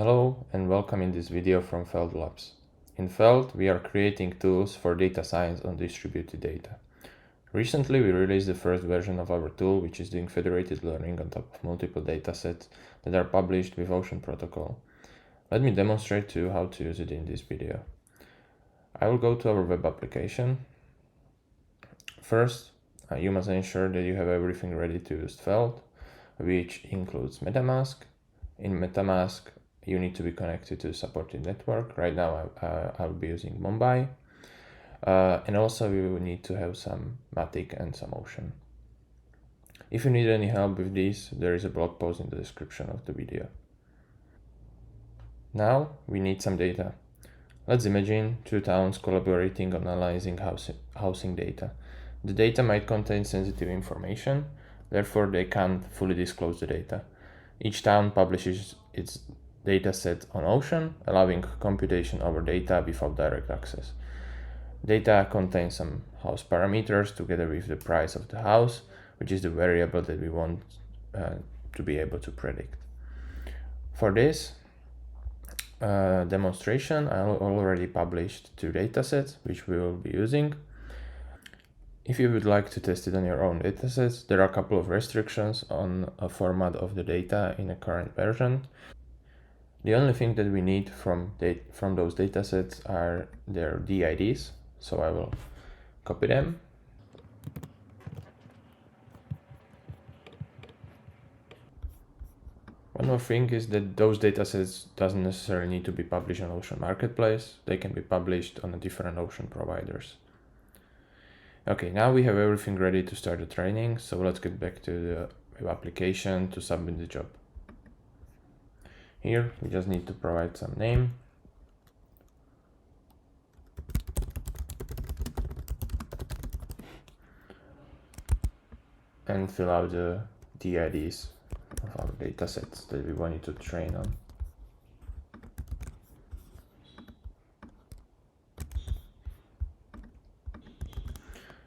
Hello and welcome in this video from Feld Labs. In Feld, we are creating tools for data science on distributed data. Recently, we released the first version of our tool, which is doing federated learning on top of multiple datasets that are published with Ocean Protocol. Let me demonstrate to you how to use it in this video. I will go to our web application. First, you must ensure that you have everything ready to use Feld, which includes MetaMask. In MetaMask, you need to be connected to a supported network. Right now, I'll be using Mumbai. And also, you will need to have some Matic and some Ocean. If you need any help with this, there is a blog post in the description of the video. Now, we need some data. Let's imagine two towns collaborating on analyzing housing data. The data might contain sensitive information, therefore they can't fully disclose the data. Each town publishes its dataset on Ocean, allowing computation over data without direct access. Data contains some house parameters together with the price of the house, which is the variable that we want to be able to predict. For this demonstration, I already published two datasets, which we will be using. If you would like to test it on your own datasets, there are a couple of restrictions on a format of the data in a current version. The only thing that we need from those datasets are their DIDs, so I will copy them. One more thing is that those datasets doesn't necessarily need to be published on Ocean Marketplace. They can be published on different Ocean providers. Okay, now we have everything ready to start the training, so let's get back to the web application to submit the job. Here, we just need to provide some name. And fill out the DIDs of our datasets that we wanted to train on.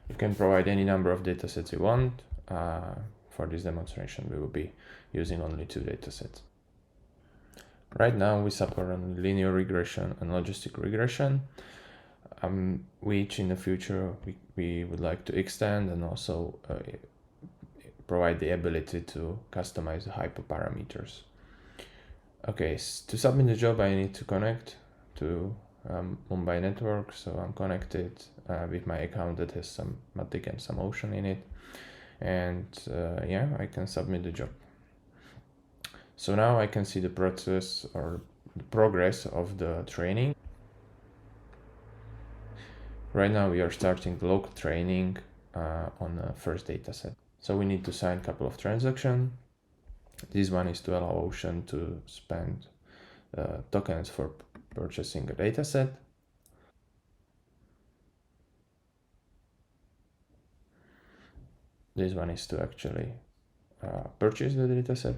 You can provide any number of datasets you want. For this demonstration, we will be using only two datasets. Right now, we support linear regression and logistic regression, which in the future we would like to extend and also provide the ability to customize the hyperparameters. Okay, to submit the job, I need to connect to Mumbai network, so I'm connected with my account that has some Matic and some Ocean in it, and yeah, I can submit the job. So now I can see the process or the progress of the training. Right now we are starting the local training on the first dataset. So we need to sign a couple of transactions. This one is to allow Ocean to spend tokens for purchasing a dataset. This one is to actually purchase the dataset.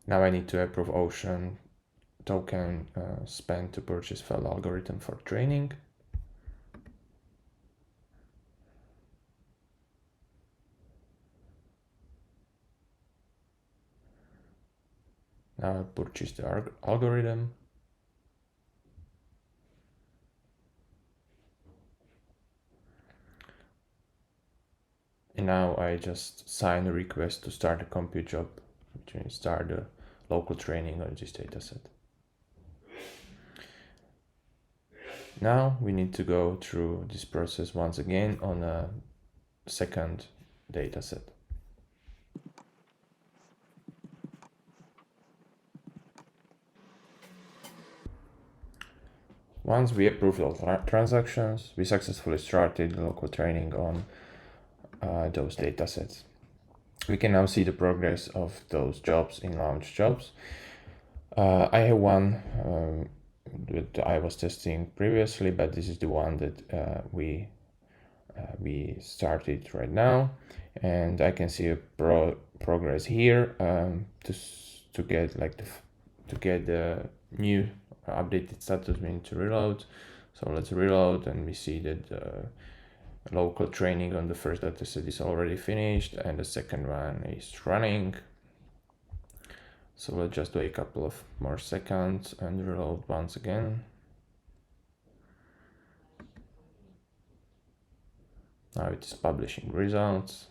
Now I need to approve Ocean token spent to purchase Feld algorithm for training. Now I purchase the algorithm. And now I just sign a request to start a compute job, which means start the local training on this dataset. Now we need to go through this process once again on a second dataset. Once we approve those transactions, we successfully started the local training on those datasets. We can now see the progress of those jobs in launch jobs. I have one that I was testing previously, but this is the one that we started right now, and I can see a progress here to get the new updated status. We need to reload, so let's reload, and we see that Local training on the first dataset is already finished and the second one is running. So we'll just wait a couple of more seconds and reload once again. Now it is publishing results.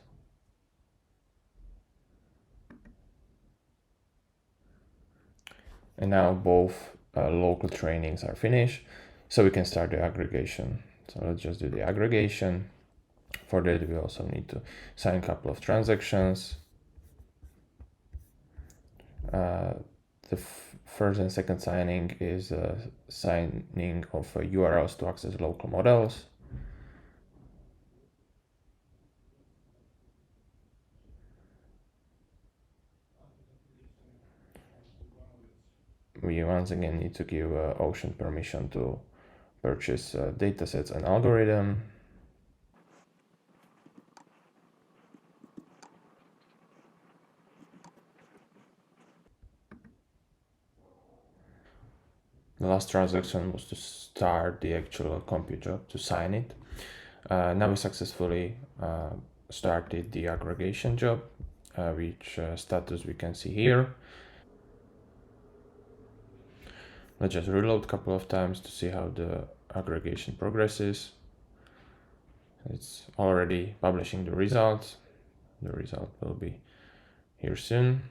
And now both local trainings are finished, so we can start the aggregation. So let's just do the aggregation. For that, we also need to sign a couple of transactions. The first and second signing is signing of URLs to access local models. We once again need to give Ocean permission to purchase datasets and algorithm. The last transaction was to start the actual compute job, to sign it. Now we successfully started the aggregation job, which status we can see here. Let's just reload a couple of times to see how the aggregation progresses. It's already publishing the results. The result will be here soon.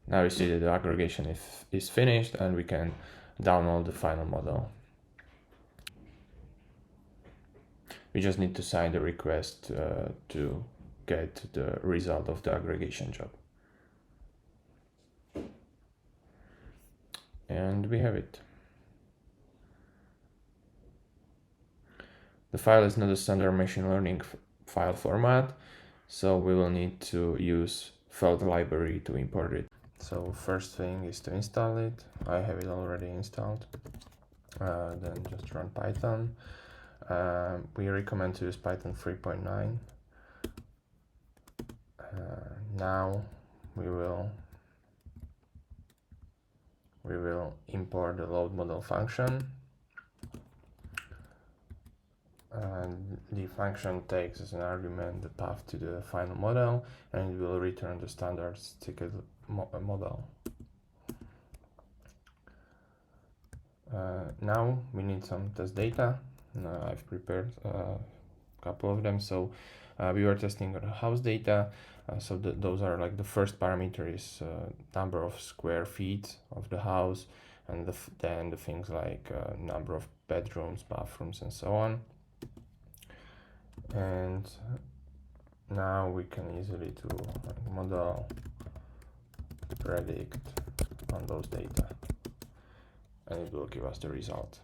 Now we see that the aggregation is finished and we can download the final model. We just need to sign the request to get the result of the aggregation job. And we have it. The file is not a standard machine learning file format, so we will need to use Feld library to import it. So first thing is to install it. I have it already installed. Then just run Python. We recommend to use Python 3.9. Now we will import the load model function. And the function takes as an argument the path to the final model, and it will return the standard ticket model. Now we need some test data. I've prepared a couple of them. So we were testing the house data. So those are like the first parameter is number of square feet of the house, and then the things like number of bedrooms, bathrooms, and so on. And now we can easily do like model predict on those data, and it will give us the result.